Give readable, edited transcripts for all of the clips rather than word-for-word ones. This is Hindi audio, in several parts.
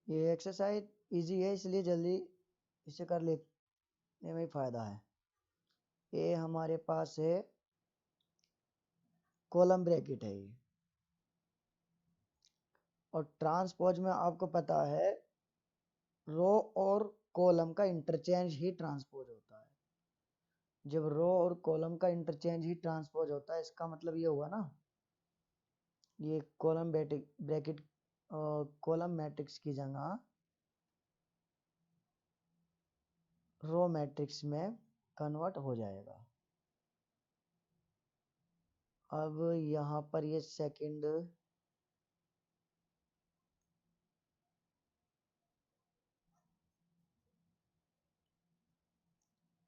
ये एक्सरसाइज इजी है इसलिए जल्दी इसे कर लेने में फायदा है। ये हमारे पास है कॉलम ब्रैकेट है ये, और ट्रांसपोज में आपको पता है रो और कॉलम का इंटरचेंज ही ट्रांसपोज होता है। जब रो और कॉलम का इंटरचेंज ही ट्रांसपोज होता है इसका मतलब ये हुआ ना, ये कॉलम ब्रैकेट कॉलम मैट्रिक्स की जगह रो मैट्रिक्स में कन्वर्ट हो जाएगा। अब यहाँ पर ये सेकंड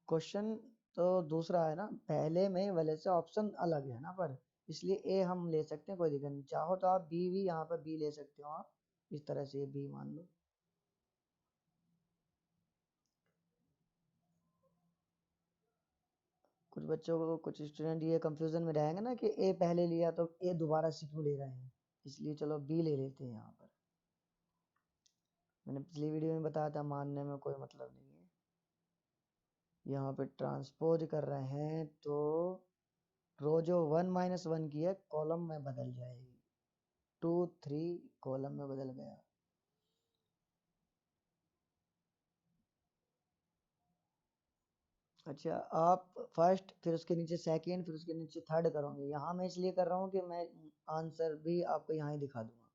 क्वेश्चन तो दूसरा है ना, पहले में वाले से ऑप्शन अलग है ना, पर इसलिए ए हम ले सकते हैं, कोई दिक्कत नहीं। चाहो तो आप बी भी यहाँ पर बी ले सकते हो आप, इस तरह से बी मान लो। कुछ बच्चों को, कुछ स्टूडेंट ये कंफ्यूजन में रहेंगे ना कि ए पहले लिया तो ए दोबारा से क्यों ले रहे हैं, इसलिए चलो बी ले लेते हैं यहाँ पर। मैंने पिछली वीडियो में बताया था मानने में कोई मतलब नहीं है। यहाँ पे ट्रांसपोज कर रहे हैं तो रो जो 1 - 1 की है कॉलम में बदल जाएगी, 2 3 कॉलम में बदल गया। अच्छा, आप फर्स्ट फिर उसके नीचे सेकंड फिर उसके नीचे थर्ड करोगे। यहाँ मैं इसलिए कर रहा हूँ कि मैं आंसर भी आपको यहाँ ही दिखा दूंगा।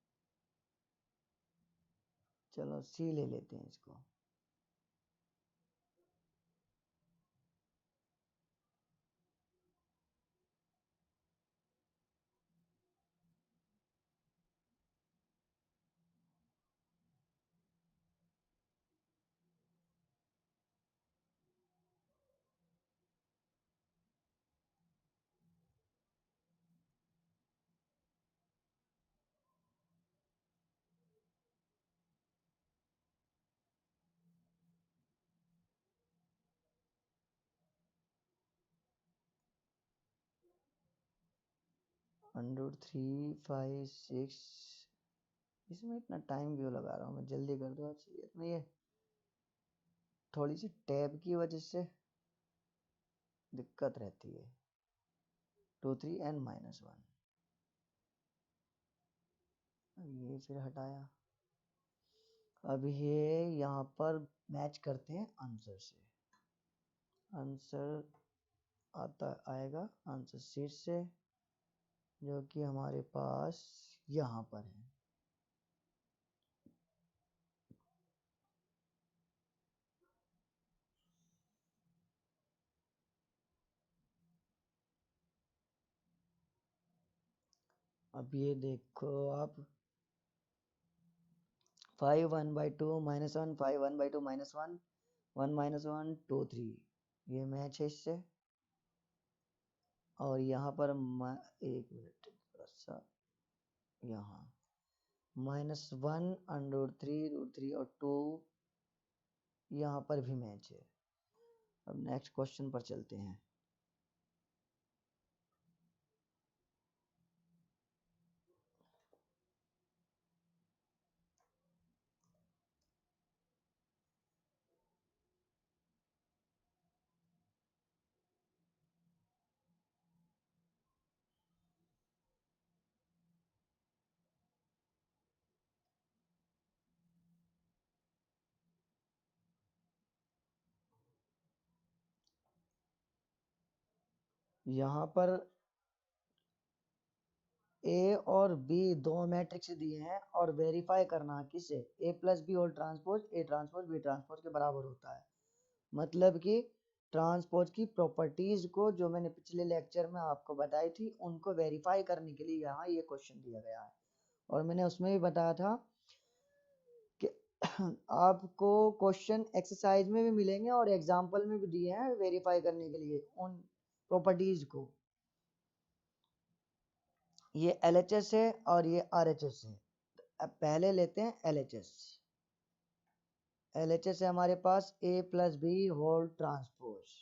चलो सी ले लेते हैं इसको। √356, इसमें इतना टाइम क्यों लगा रहा हूँ मैं, जल्दी कर दो अच्छी में। ये थोड़ी सी टैब की वजह से दिक्कत रहती है। 2 3 n - 1, अब ये फिर हटाया। अब ये यहाँ पर मैच करते हैं आंसर से। आंसर आएगा आंसर शीट से, जो कि हमारे पास यहाँ पर है। अब ये देखो आप, 5 1/2 -1 5 1/2 -1 1 -1 2 3, ये मैच है इससे। और यहाँ पर एक मिनट थोड़ा सा, यहाँ -1 √3 और 2 यहाँ पर भी मैच है। अब नेक्स्ट क्वेश्चन पर चलते हैं। यहाँ पर ए और बी दो मैट्रिक्स दिए हैं और वेरीफाई करना किसे, A plus B whole transpose A transpose B transpose के बराबर होता है। मतलब कि ट्रांसपोज की प्रॉपर्टीज को जो मैंने पिछले लेक्चर में आपको बताई थी उनको वेरीफाई करने के लिए यहाँ ये क्वेश्चन दिया गया है। और मैंने उसमें भी बताया था कि आपको क्वेश्चन एक्सरसाइज में भी मिलेंगे और एग्जाम्पल में भी दिए हैं वेरीफाई करने के लिए उन प्रॉपर्टीज को। ये LHS है और ये RHS है। अब पहले लेते हैं LHS। LHS है हमारे पास A + B होल ट्रांसपोज।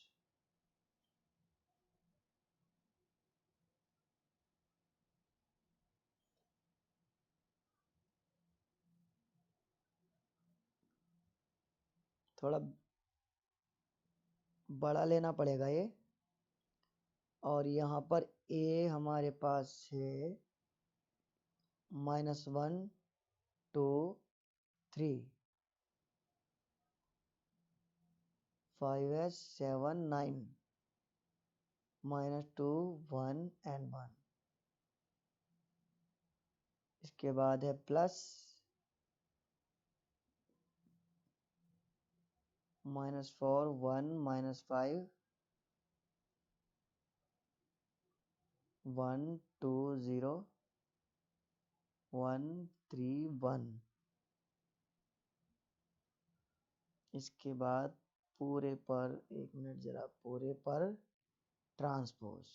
थोड़ा बड़ा लेना पड़ेगा ये। और यहाँ पर ए हमारे पास है -1 2 3 5s 7 9 -2 1 and 1। इसके बाद है प्लस -4 1 -5 1 2 0 1 3 1। इसके बाद पूरे पर, एक मिनट जरा, पूरे पर ट्रांसपोज।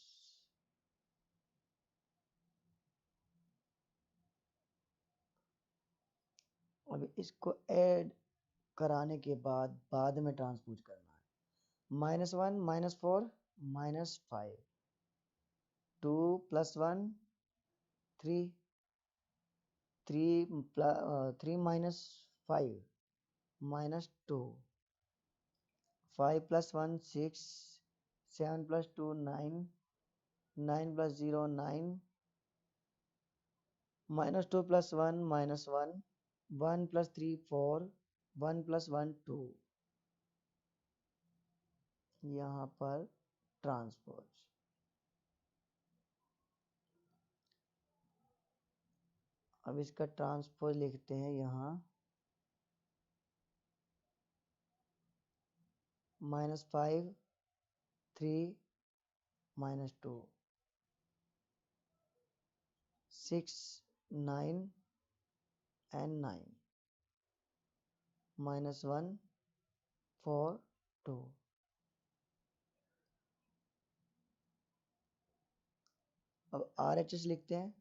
अब इसको ऐड कराने के बाद में ट्रांसपोज करना है। -1 -4 -5 2 + 1 3 3 3 -5 -2 5 + 1 6 7 + 2 9 9 + 0 9 -2 + 1 -1 1 + 3 4 1 + 1 2। यहाँ पर ट्रांसपोज। अब इसका ट्रांसपोज लिखते हैं यहाँ -5 3 -2 6 9 and 9 -1 4 2। अब RHS लिखते हैं।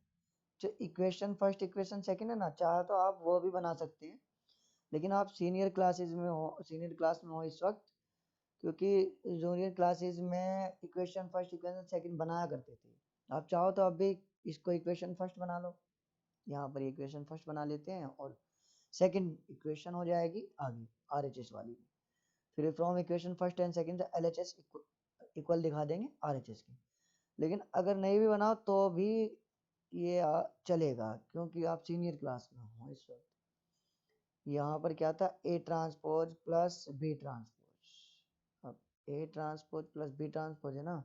जो इक्वेशन फर्स्ट इक्वेशन सेकंड है ना, चाहे तो आप वो भी बना सकते हैं, लेकिन आप सीनियर क्लास में हो इस वक्त, क्योंकि जूनियर क्लासेस में इक्वेशन फर्स्ट इक्वेशन सेकंड बनाया करते थे। आप चाहो तो अब भी इसको इक्वेशन फर्स्ट बना लो। यहाँ पर इक्वेशन फर्स्ट बना लेते हैं और सेकंड इक्वेशन हो जाएगी आगे RHS वाली। फिर from equation first and second LHS equal दिखा देंगे RHS की। लेकिन अगर नहीं भी बनाओ तो भी ये चलेगा, क्योंकि आप सीनियर क्लास में हो इस वक्त। यहाँ पर क्या था, A transpose plus B transpose. अब A transpose plus B transpose है ना,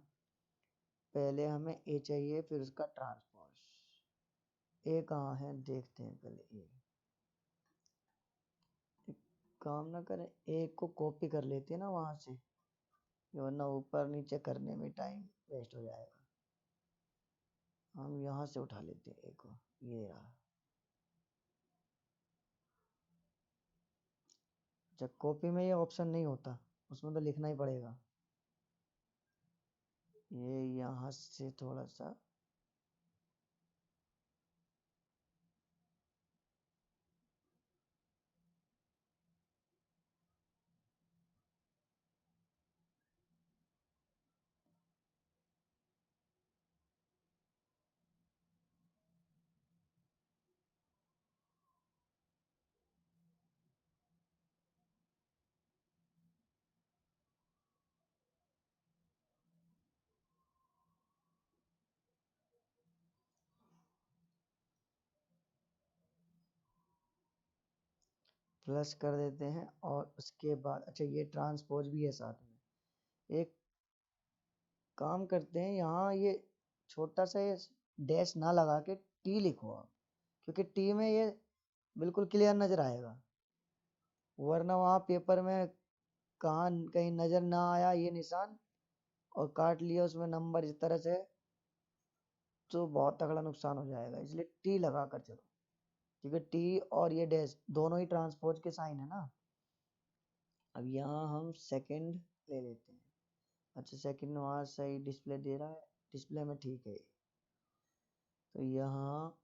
पहले हमें A चाहिए फिर उसका ट्रांसपोज। A कहाँ है देखते हैं पहले। A काम ना करें, A को कॉपी कर लेते हैं ना वहां से, वरना ऊपर नीचे करने में टाइम वेस्ट हो जाएगा। हम यहाँ से उठा लेते हैं A को, ये रहा। जब कॉपी में ये ऑप्शन नहीं होता, उसमें तो लिखना ही पड़ेगा। ये यहाँ से थोड़ा सा प्लस कर देते हैं। और उसके बाद अच्छा ये ट्रांसपोज भी है साथ में। एक काम करते हैं, यहाँ ये छोटा सा ये डैश ना लगा के टी लिखो आप, क्योंकि टी में ये बिल्कुल क्लियर नजर आएगा। वरना वहाँ पेपर में कहाँ कहीं नजर ना आया ये निशान और काट लिया उसमें नंबर इस तरह से, तो बहुत तगड़ा नुकसान हो जाएगा। इसलिए टी लगा कर चलो, क्योंकि टी और ये डैश दोनों ही ट्रांसपोज के साइन है ना। अब यहाँ हम सेकंड ले लेते हैं। अच्छा सेकंड वहाँ सही डिस्प्ले दे रहा है, डिस्प्ले में ठीक है। तो यहाँ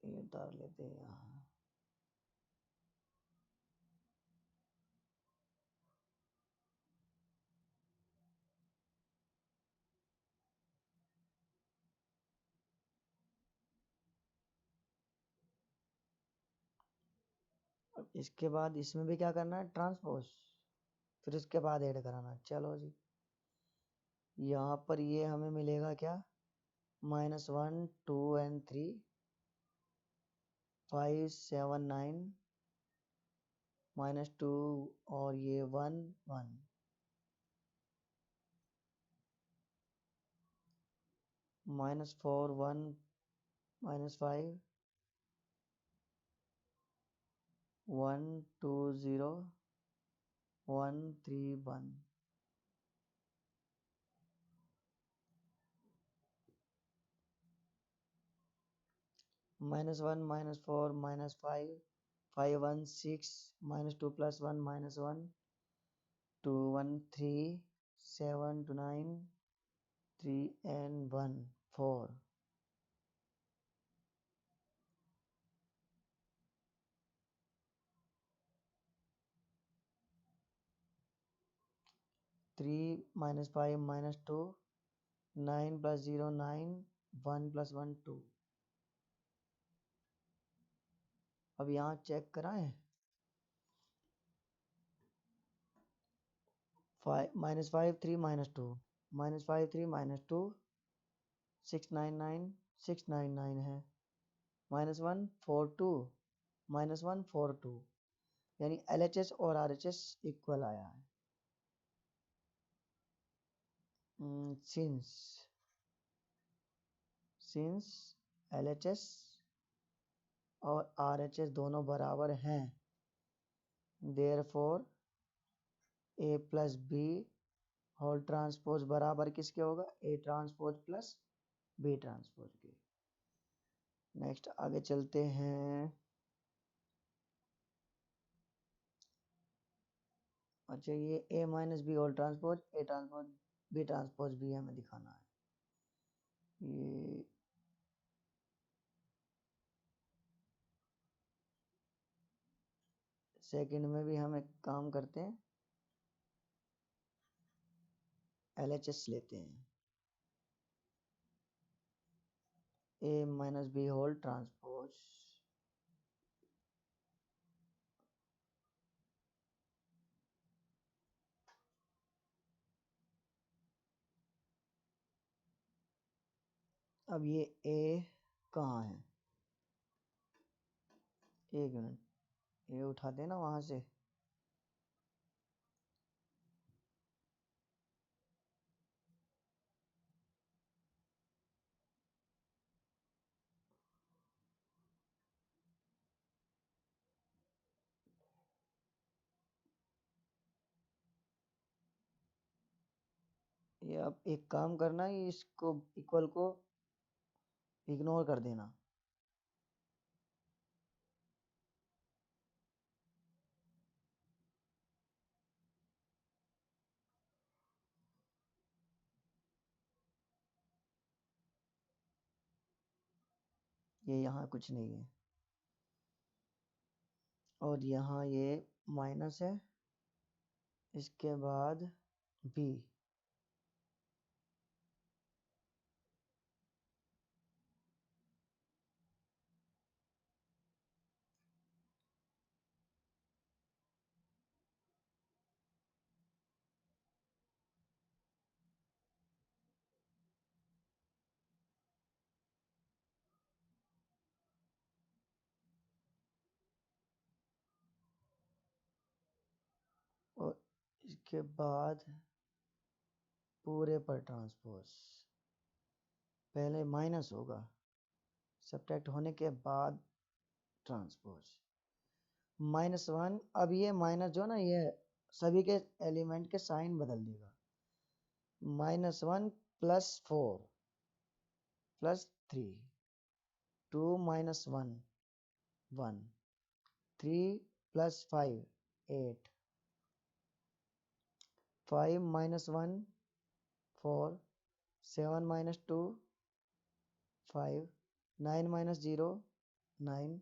ये उतार लेते हैं यहाँ। अब इसके बाद इसमें भी क्या करना है, ट्रांसपोज, फिर इसके बाद ऐड कराना। चलो जी, यहाँ पर ये हमें मिलेगा क्या, -1 2 and 3 5 7 9 -2 और ये 1 1 -4 1 -5 1 2 0 1 3 1 -1 -4 -5 5 1 6 -2 + 1 -1 2 1 3 7 to 9 3 and 1 4 3 -5 -2 9 + 0 9 1 + 1 2। अब यहाँ चेक कराएं, -5 3 -2 -5 3 -2 6 9 9 6 9 9 है, -1 4 2 -1 4 2, यानी LHS और RHS इक्वल आया है। सिंस LHS और RHS दोनों बराबर हैं, therefore A + B whole transpose बराबर किसके होगा, A ट्रांसपोज + B ट्रांसपोज के। नेक्स्ट आगे चलते हैं। अच्छा, ये A - B whole transpose A transpose B transpose भी हमें दिखाना है। ये सेकंड में भी हम एक काम करते हैं, LHS लेते हैं, A - B होल ट्रांसपोज अब ये A कहाँ है, एक मिनट, ये उठा देना वहां से। ये अब एक काम करना है, इसको इक्वल को इग्नोर कर देना। ये यहाँ कुछ नहीं है, और यहाँ ये माइनस है, इसके बाद B, और इसके बाद पूरे पर ट्रांसपोज, पहले माइनस होगा, सब्ट्रैक्ट होने के बाद ट्रांसपोज -1। अब ये माइनस जो ना, ये सभी के एलिमेंट के साइन बदल देगा, -1 + 4 + 3 2 - 1 1 3 + 5 8 5 - 1 4 7 - 2 5 9 - 0 9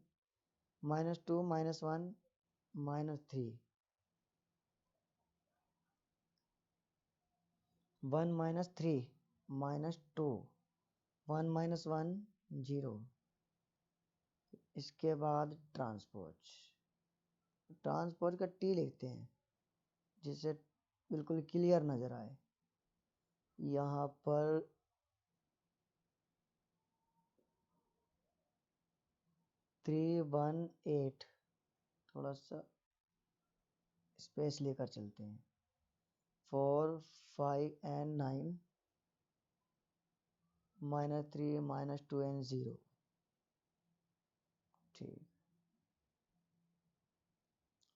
-2 - 1 -3 1 - 3 -2 1 - 1 0। इसके बाद ट्रांसपोज ट्रांसपोज का टी लिखते हैं जिससे बिल्कुल क्लियर नजर आए। यहाँ पर 318 थोड़ा सा स्पेस लेकर चलते हैं। 4 5 and 9 -3 -2 and 0। ठीक,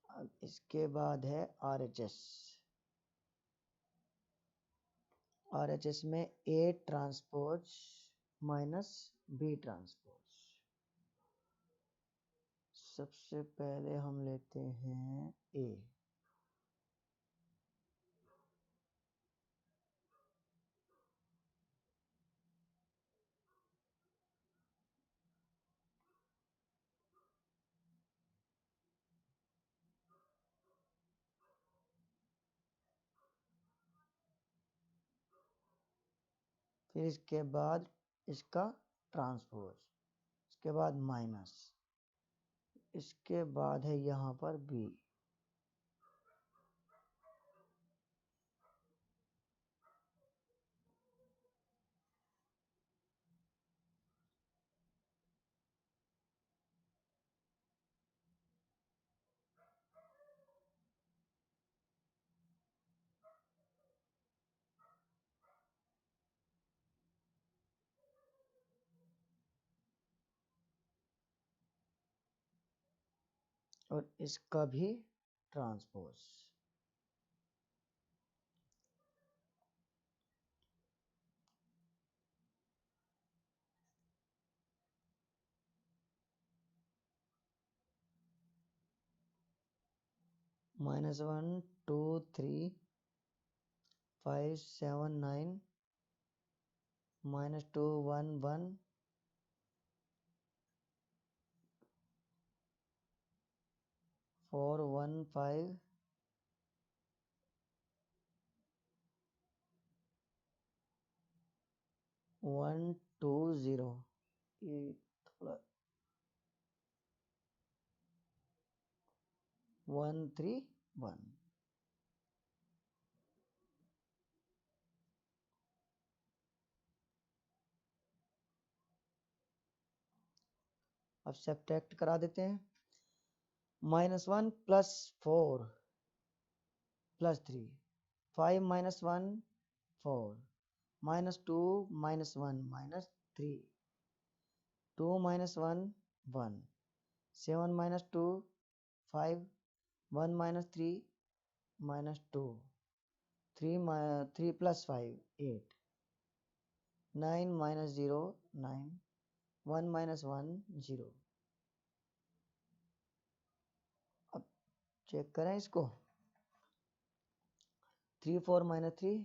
अब इसके बाद है RHS। RHS में A transpose minus B transpose. सबसे पहले हम लेते हैं A। फिर इसके बाद इसका ट्रांसपोज, इसके बाद माइनस, इसके बाद है यहाँ पर B। और इसका भी ट्रांसपोज। -1 2 3 5 7 9 -2 1 1 4 1 5 1 2 0। ये थोड़ा 1 3 1। अब सब्ट्रैक्ट करा देते हैं। -1 + 4 + 3 5 - 1 4 -2 - 1 -3 2 - 1 1 7 - 2 5 1 - 3 -2 3 + 5 8 9 - 0 9 1 - 1 0। अब चेक करें इसको। 3 4 - 3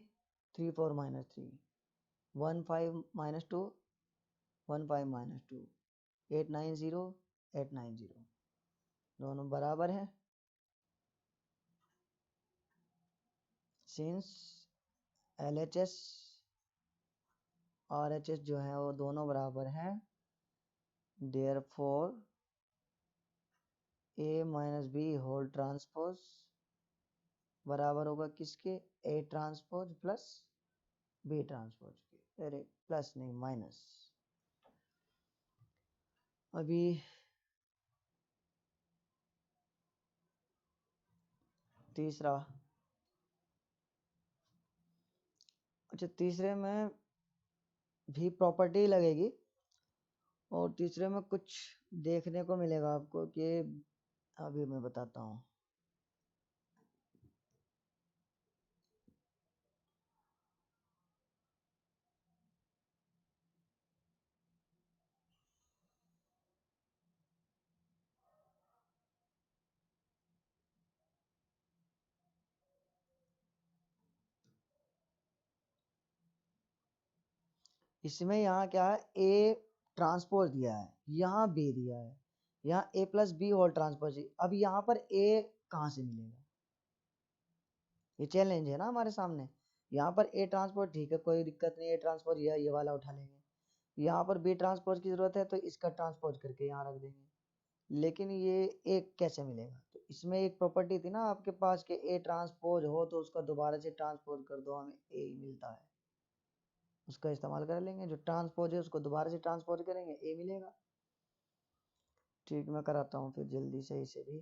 3 4 - 3 1 5 - 2 1 5 - 2 8 9 0 8 9 0। दोनों बराबर हैं। सिंस LHS RHS जो है वो दोनों बराबर हैं, therefore A - B whole transpose बराबर होगा किसके? A transpose plus B transpose के। अरे प्लस नहीं, माइनस। अभी तीसरा। अच्छा, तीसरे में भी प्रॉपर्टी लगेगी और तीसरे में कुछ देखने को मिलेगा आपको कि अभी मैं बताता हूँ। इसमें यहाँ क्या है? A ट्रांसपोज दिया है, यहाँ B दिया है, यहाँ A + B होल ट्रांसपोज। अब यहाँ पर A कहाँ से मिलेगा? ये चैलेंज है ना हमारे सामने। यहाँ पर A ट्रांसपोज ठीक है, कोई दिक्कत नहीं, A ट्रांसपोज ये वाला उठा लेंगे। यहाँ पर B ट्रांसपोज की जरूरत है तो इसका ट्रांसपोज करके यहाँ रख देंगे। लेकिन ये A कैसे मिलेगा? तो इसमें एक प्रॉपर्टी थी ना आपके पास कि ए ट्रांसपोज हो तो उसका दोबारा से ट्रांसपोज कर दो, हमें ए ही मिलता है। उसका इस्तेमाल कर लेंगे, जो ट्रांसपोज है उसको दोबारा से ट्रांसपोज करेंगे, ए मिलेगा। ठीक, मैं कराता हूँ फिर जल्दी से इसे भी।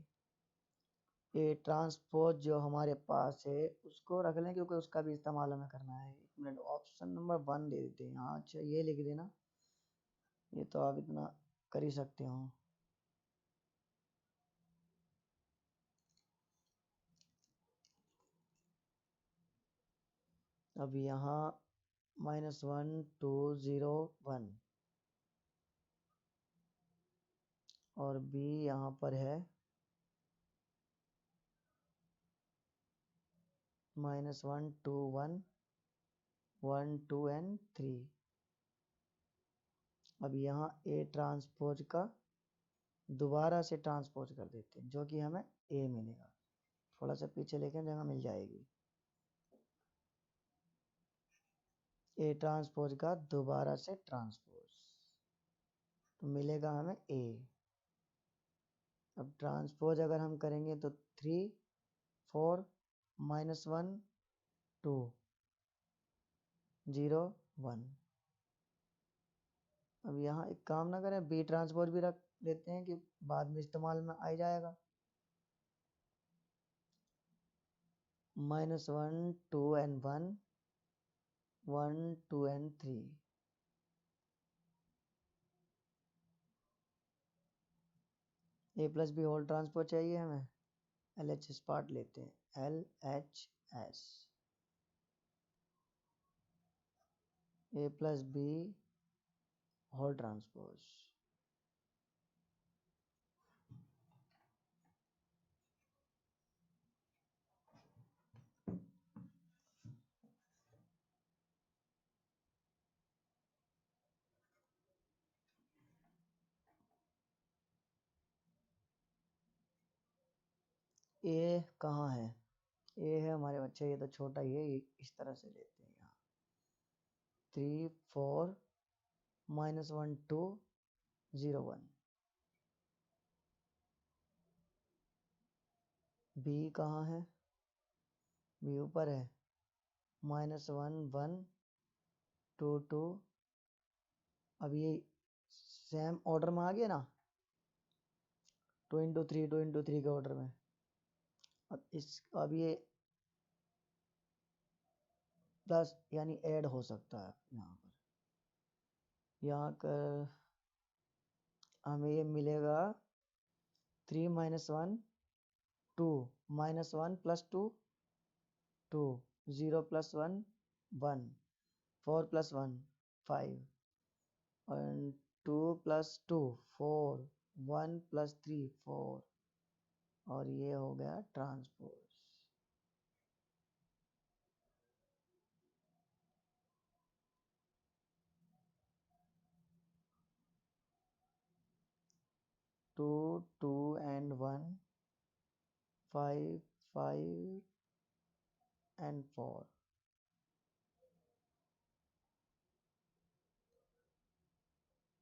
ए ट्रांसपोज जो हमारे पास है उसको रख लें क्योंकि उसका भी इस्तेमाल हमें करना है। एक मिनट, ऑप्शन नंबर 1 दे देते हैं। हाँ अच्छा, ये लिख देना, ये तो आप इतना कर ही सकते हो। अब यहाँ -1 2 0 1 और बी यहाँ पर है -1 2 1 1 2 एंड 3। अब यहाँ ए ट्रांसपोज का दोबारा से ट्रांसपोज कर देते हैं जो कि हमें ए मिलेगा। थोड़ा सा पीछे लेके जगह मिल जाएगी। ए ट्रांसपोज का दोबारा से ट्रांसपोज तो मिलेगा हमें ए। अब ट्रांसपोज अगर हम करेंगे तो 3 4 -1 2 0 1। अब यहाँ एक काम ना करें, बी ट्रांसपोज भी रख लेते हैं कि बाद में इस्तेमाल में आ जाएगा। -1 2 and 1 1 2 and 3। A plus B whole transpose चाहिए हमें, LHS पार्ट लेते हैं, LHS A plus B whole transpose. A कहाँ है? ए है हमारे बच्चे, ये तो छोटा ही है, ये इस तरह से लेते हैं। यहाँ 3 4 -1 2 0 1। बी कहाँ है? बी ऊपर है, -1 1 2 2। अब ये सेम ऑर्डर में आ गया ना, 2 × 3 के ऑर्डर में। अब ये प्लस यानी ऐड हो सकता है यहाँ पर। यहाँ कर हमें ये मिलेगा 3 -1 2 -1 + 2 2 0 + 1 1 4 + 1 5 और 2 + 2 4 1 + 3 4 और ये हो गया ट्रांसपोज। To 2 and 1 5 5 and 4।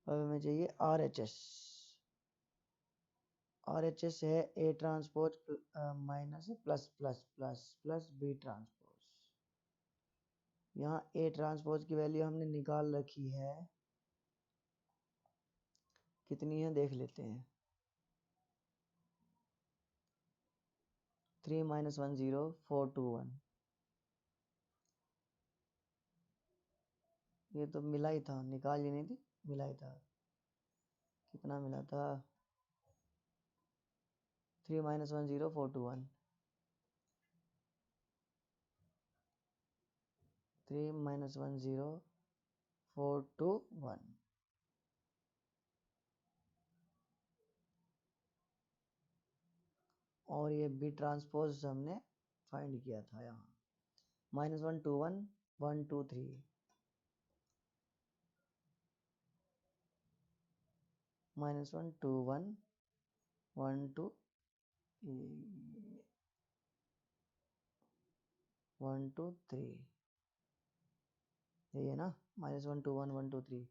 अब हमें चाहिए RHS। RHS है A transpose minus plus plus plus plus B transpose. यहाँ ए ट्रांसपोज की वैल्यू हमने निकाल रखी है, कितनी है देख लेते हैं। 3 -1 0 4 2 1। ये तो मिला ही था, निकाल ही नहीं थी, मिला ही था। कितना मिला था? 3 -1 0 4 2 1। 3 -1 0 4 2 1। और ये बी ट्रांसपोज हमने फाइंड किया था यहाँ, -1 2 1 1 2 3। -1 2 1 1 2 1 2 3। यही है ना, -1 2 1 1 2 3।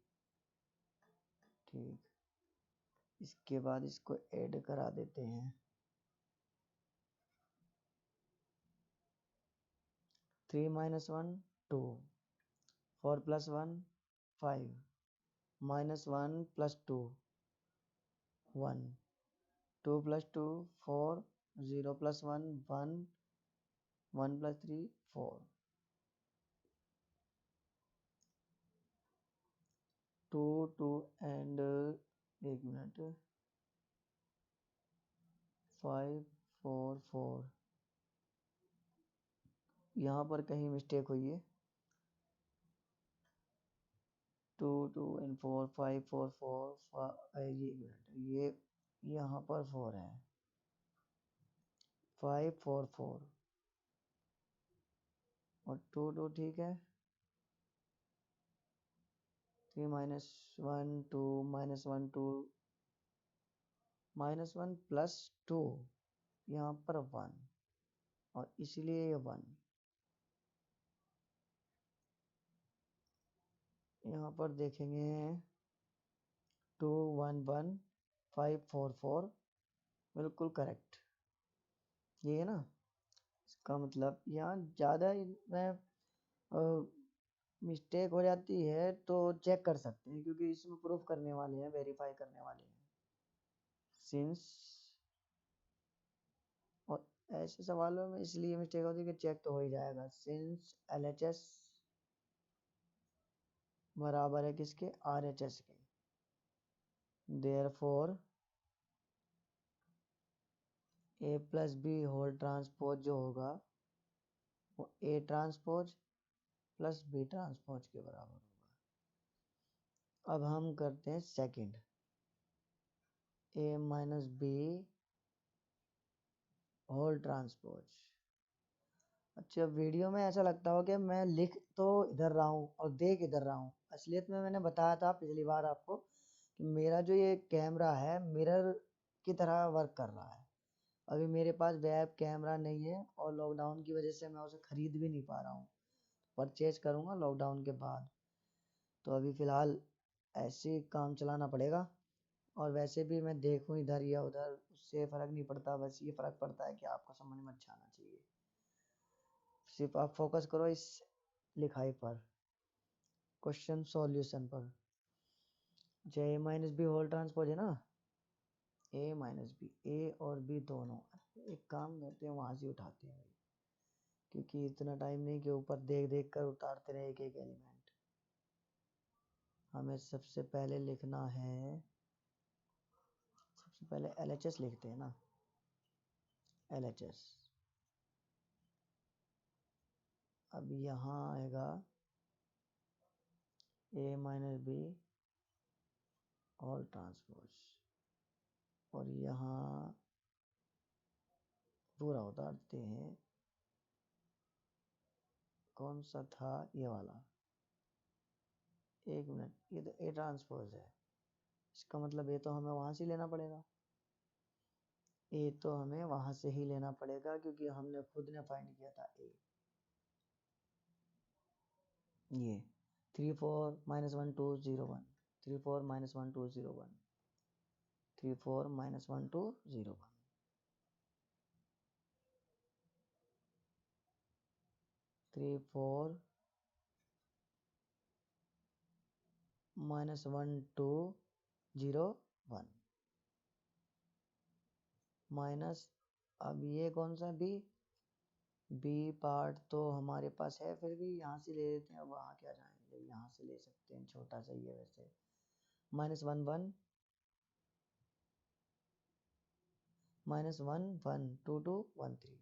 ठीक, इसके बाद इसको ऐड करा देते हैं। 3 minus 1 2, 4 plus 1 5, minus 1 plus 2 1, 2 plus 2 4, 0 plus 1 1, 1 plus 3 4, 2 2 and 1 minute 5 4 4, यहाँ पर कहीं मिस्टेक हुई है। 2 2 and 4 5 4 4 ये यहाँ पर 4 है। 5 4 4 और 2 2 ठीक है। 3 minus 1 2 minus 1 2 minus 1 plus 2, यहाँ पर 1 और इसलिए ये 1। यहाँ पर देखेंगे 2 1 1 5 4 4, बिल्कुल करेक्ट ये है ना। इसका मतलब यहाँ ज़्यादा मिस्टेक हो जाती है तो चेक कर सकते हैं, क्योंकि इसमें प्रूफ करने वाले हैं, वेरीफाई करने वाले हैं। सिंस और ऐसे सवालों में इसलिए मिस्टेक होती है कि चेक तो हो ही जाएगा। सिंस LHS बराबर है किसके, RHS के, therefore A plus B whole transpose जो होगा वो A transpose plus B transpose के बराबर होगा। अब हम करते हैं second, A minus B whole transpose. अच्छा, वीडियो में ऐसा लगता हो कि मैं लिख तो इधर रहा हूँ और देख इधर रहा हूँ। असलियत में मैंने बताया था पिछली बार आपको कि मेरा जो ये कैमरा है मिरर की तरह वर्क कर रहा है। अभी मेरे पास वेब कैमरा नहीं है और लॉकडाउन की वजह से मैं उसे खरीद भी नहीं पा रहा हूँ। परचेज करूँगा लॉकडाउन के बाद। तो अभी फ़िलहाल ऐसे ही काम चलाना पड़ेगा। और वैसे भी मैं देखूँ इधर या उधर उससे फ़र्क नहीं पड़ता, बस ये फ़र्क पड़ता है कि आपको समझ में अच्छा आना चाहिए। सिर्फ आप फोकस करो इस लिखाई पर, क्वेश्चन सॉल्यूशन पर। अच्छा, A minus B whole transpose है ना, A माइनस बी, A और B दोनों। एक काम करते हैं वहाँ से उठाते हैं, क्योंकि इतना टाइम नहीं कि ऊपर देख देख कर उतारते रहे एक एक एलिमेंट। हमें सबसे पहले लिखना है, सबसे पहले LHS लिखते हैं ना, LHS। अब यहाँ आएगा A minus B whole transpose और यहाँ पूरा उतारते हैं। कौन सा था, ये वाला, एक मिनट, ये तो A ट्रांसपोज है। इसका मतलब ये तो हमें वहाँ से लेना पड़ेगा, ए तो हमें वहां से ही लेना पड़ेगा क्योंकि हमने खुद ने फाइंड किया था ए। ये 3 4 minus 1 2 0 1, 3 4 minus 1 2 0 1, 3 4 minus 1 2 0 1, 3 4 minus 1 2 0 1 minus. अब ये कौन सा बी पार्ट तो हमारे पास है, फिर भी यहाँ से ले लेते हैं। वहाँ क्या जाएंगे, यहाँ से ले सकते हैं, छोटा सा ही है वैसे। माइनस 1 1 माइनस 1 1 2 2 1 3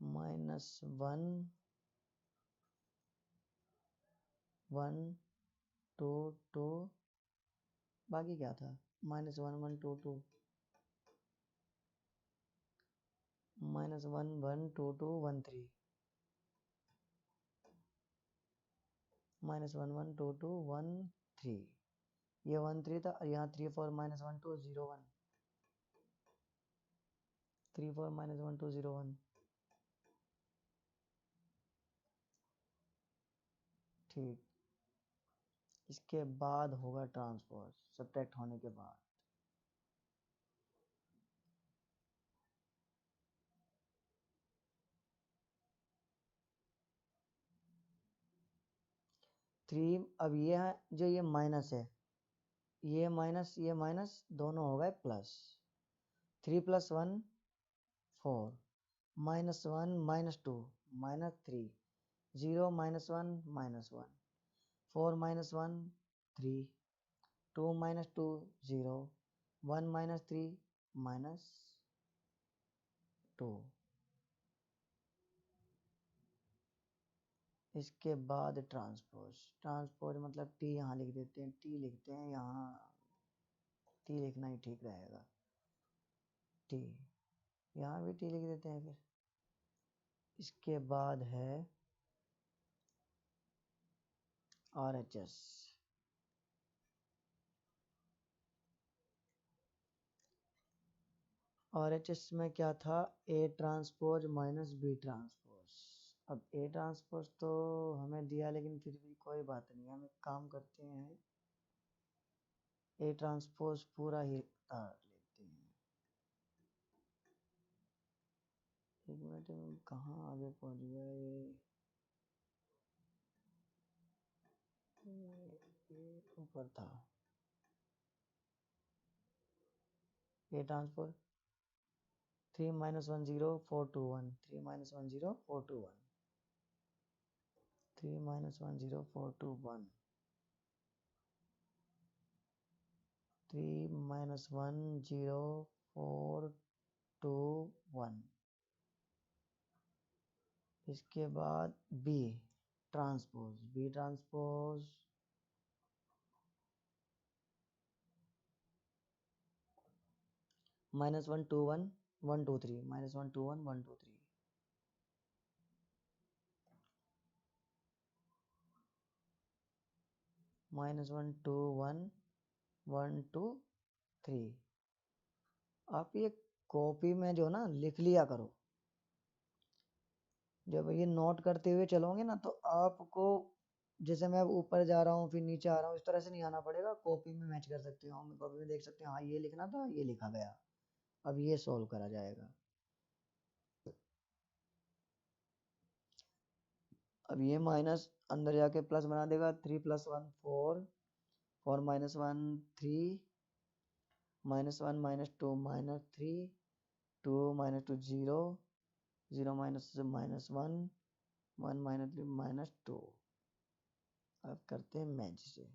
माइनस 1 1 2 2, बाकी क्या था, माइनस 1 1 2 2, माइनस 1 1 2 2 1 3, माइनस 1 1 2 2 1 3, ये 1 3 था। यहाँ 3 4 माइनस 1 2 0 1, 3 4 माइनस 1 2 0 1, ठीक। इसके बाद होगा ट्रांसपोज, सब्ट्रैक्ट होने के बाद। 3 अब ये है जो ये माइनस है, ये माइनस दोनों हो गए प्लस। 3 + 1 4, -1 -2 -3, 0 -1 -1, 4 -1 3, 2 -2 0, 1 -3 -2। इसके बाद ट्रांसपोज मतलब टी यहाँ लिख देते हैं, टी लिखते हैं यहाँ, टी लिखना ही ठीक रहेगा, टी यहाँ भी टी लिख देते हैं। फिर इसके बाद है RHS। RHS में क्या था, A transpose minus B transpose. अब A ट्रांसपोज तो हमें दिया, लेकिन फिर भी कोई बात नहीं, हम एक काम करते हैं A ट्रांसपोज पूरा ही तार लेते हैं। एक मिनट में कहाँ आगे पहुंच गए, ऊपर था A ट्रांसपोज 3 - 1 0 4 2 1, 3 - 1 0 4 2 1, 3 - 1 0 4 2 1, 3 - 1 0 4 2 1। इसके बाद B ट्रांसपोज -1 2 1 1 2 3, -1 2 1 1 2 3, -1 2 1 1 2 3। आप ये कॉपी में जो ना लिख लिया करो, जब ये नोट करते हुए चलोगे ना तो आपको, जैसे मैं ऊपर जा रहा हूँ फिर नीचे आ रहा हूँ, इस तरह से नहीं आना पड़ेगा, कॉपी में मैच कर सकते हो, हम कॉपी में देख सकते हैं, हाँ ये लिखना था, ये लिखा गया, अब ये सॉल्व करा जाएगा। अब ये माइनस अंदर जाके प्लस बना देगा, 3 + 1 4, 4 - 1 3, -1 - 2 -3, 2 - 2 0, 0 - 1 1 - 3 -2। अब करते हैं मैच से।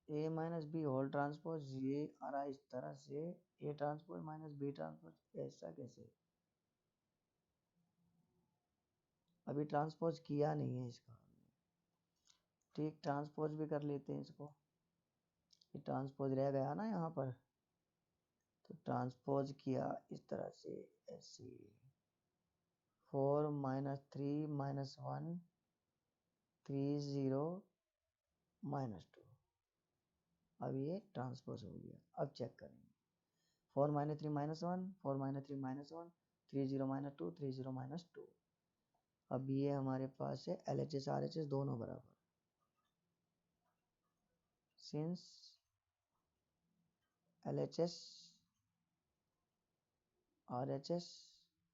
A - B होल ट्रांसपोज, ये आ रहा है इस तरह से, A ट्रांसपोज - B ट्रांसपोज, ऐसा कैसे, अभी ट्रांसपोज किया नहीं है इसका, ठीक ट्रांसपोज भी कर लेते हैं इसको, ये ट्रांसपोज रह गया ना यहाँ पर, तो ट्रांसपोज किया इस तरह से, ऐसे 4 - 3 - 1 3 0 -2। अब ये ट्रांसपोज हो गया। अब चेक करेंगे, 4 - 3 -1, 4 - 3 -1 3 0 -2 3 0 -2। अब ये हमारे पास है LHS RHS दोनों बराबर, सिंस LHS RHS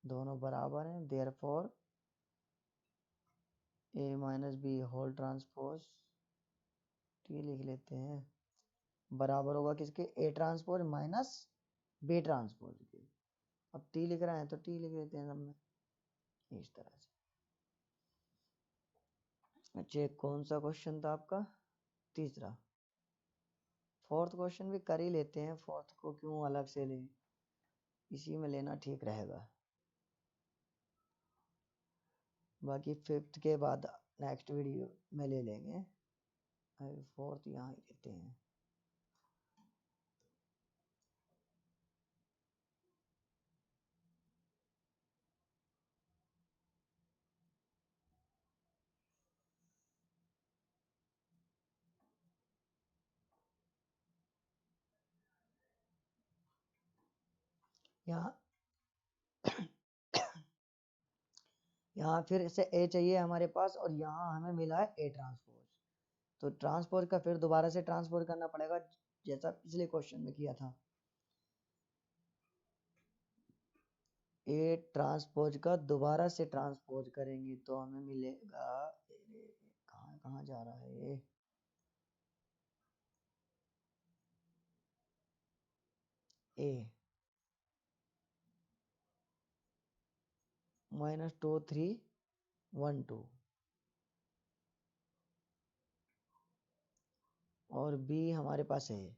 दोनों बराबर हैं, therefore A - B whole transpose, T लिख लेते हैं, बराबर होगा किसके, A transpose minus B transpose के। अब टी लिख रहे हैं तो टी लिख देते हैं सब में, इस तरह से। अच्छा, कौन सा क्वेश्चन था आपका, तीसरा। फोर्थ क्वेश्चन भी कर ही लेते हैं, फोर्थ को क्यों अलग से लें, इसी में लेना ठीक रहेगा, बाकी फिफ्थ के बाद नेक्स्ट वीडियो में ले लेंगे। फोर्थ यहाँ ही लेते हैं। यहाँ यहाँ फिर से ए चाहिए हमारे पास, और यहाँ हमें मिला है ए ट्रांसपोज, तो ट्रांसपोज का फिर दोबारा से ट्रांसपोज करना पड़ेगा, जैसा पिछले क्वेश्चन में किया था। ए ट्रांसपोज का दोबारा से ट्रांसपोज करेंगे तो हमें मिलेगा, कहाँ कहाँ जा रहा है ये, ए -2312 और बी हमारे पास है,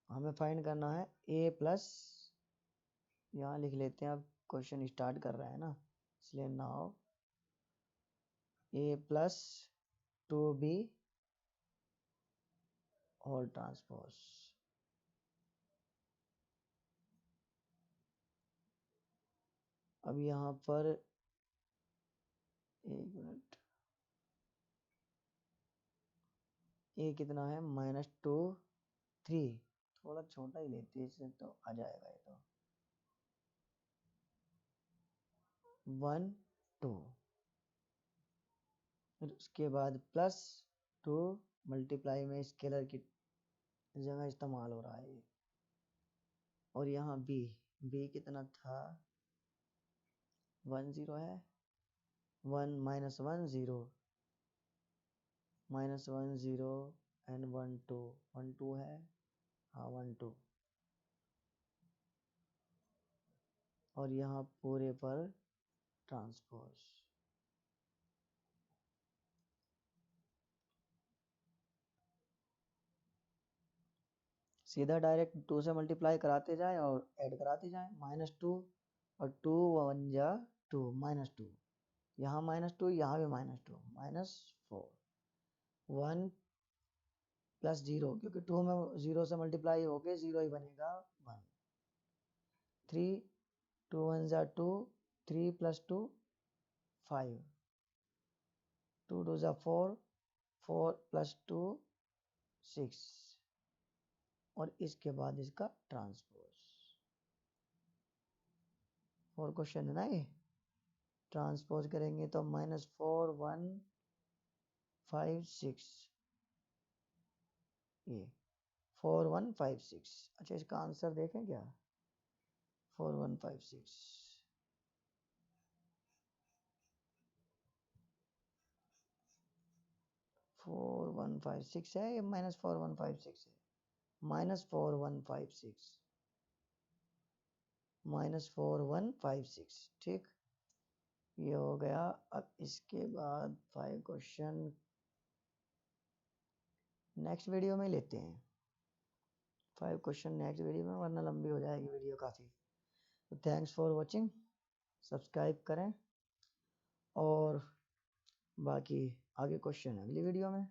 हमें फाइंड करना है ए प्लस, यहाँ लिख लेते हैं, अब क्वेश्चन स्टार्ट कर रहा है ना, इसलिए नाउ ए प्लस 2b होल ट्रांसपोज। अब यहाँ पर एक मिनट, ए कितना है -2 3, थोड़ा छोटा ही लेते हैं इसे तो आ जाएगा ये तो 1 2, फिर उसके बाद +2 मल्टीप्लाई में स्केलर की जगह इस्तेमाल हो रहा है ये, और यहाँ बी कितना था 1 0 है, 1 -1 0 -1 0 एंड 1 2 1 2 है, हाँ 1 2, और यहाँ पूरे पर ट्रांसपोज। सीधा डायरेक्ट 2 से मल्टीप्लाई कराते जाए और ऐड कराते जाए, -2 और 2 1 जा 2 -2, यहाँ -2 यहाँ भी -2 -4, 1 + 0 क्योंकि 2 में 0 से मल्टीप्लाई होके 0 ही बनेगा 1, 3 2 1 जा 2, 3 + 2 5, 2 2 जा 4, 4 + 2 6, और इसके बाद इसका ट्रांसपोज। और क्वेश्चन है ना ये, ट्रांसपोज करेंगे तो -4 1 5 6, ये 4 1 5 6। अच्छा इसका आंसर देखें क्या, 4 1 5 6, 4 1 5 6 है, ये -4 1 5 6 है, -4 1 5 6, -4 1 5 6, ठीक, ये हो गया। अब इसके बाद 5 क्वेश्चन नेक्स्ट वीडियो में लेते हैं, 5 क्वेश्चन नेक्स्ट वीडियो में, वरना लंबी हो जाएगी वीडियो काफ़ी। तो थैंक्स फॉर वॉचिंग, सब्सक्राइब करें, और बाकी आगे क्वेश्चन अगली वीडियो में।